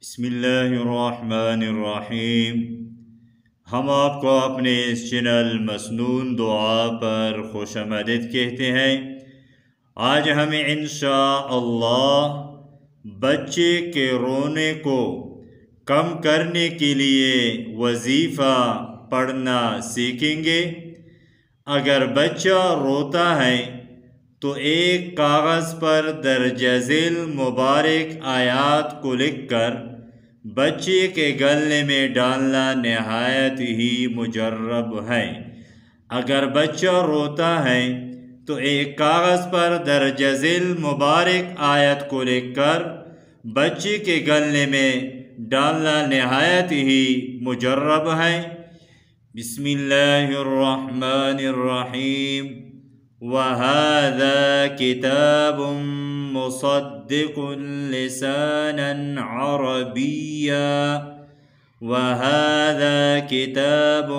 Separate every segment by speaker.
Speaker 1: بسم اللہ الرحمن الرحیم۔ ہم آپ کو اپنے اس چینل مسنون دعا پر خوش آمدید کہتے ہیں۔ آج ہمیں انشاءاللہ بچے کے رونے کو کم کرنے کے لیے وظیفہ پڑھنا سیکھیں گے۔ اگر بچہ روتا ہے تو ایک کاغذ پر درج ذیل مبارک آیات کو لکھ کر بچے کے گلے میں ڈالنا نہایت ہی مجرب ہے۔ اگر بچہ روتا ہے تو ایک کاغذ پر درج ذیل مبارک آیت کو لکھ کر بچے کے گلے میں ڈالنا نہایت ہی مجرب ہے۔ بسم اللہ الرحمن الرحیم۔ وَهَذَا كِتَابٌ مُصَدِّقٌ لِسَانًا عَرَبِيًّا وَهَذَا كِتَابٌ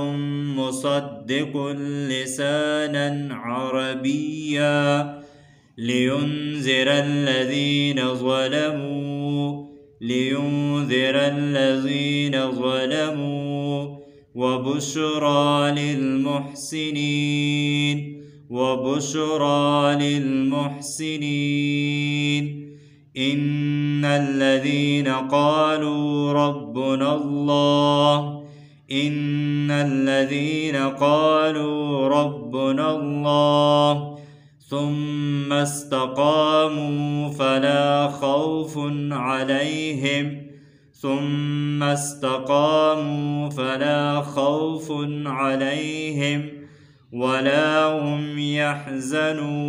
Speaker 1: مُصَدِّقٌ لِسَانًا عَرَبِيًّا لِيُنذِرَ الَّذِينَ ظَلَمُوا وَبُشْرَى لِلْمُحْسِنِينَ إِنَّ الَّذِينَ قَالُوا رَبُّنَا اللَّهُ ثُمَّ اسْتَقَامُوا فَلَا خَوْفٌ عَلَيْهِمْ وَلَا هُمْ يَحْزَنُونَ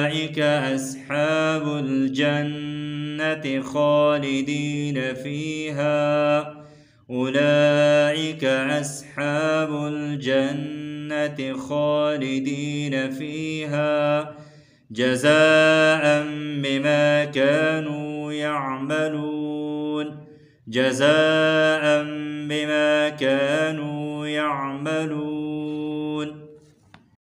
Speaker 1: أُولَئِكَ أَصْحَابُ الْجَنَّةِ خَالِدِينَ فِيهَا جَزَاءً بِمَا كَانُوا يَعْمَلُونَ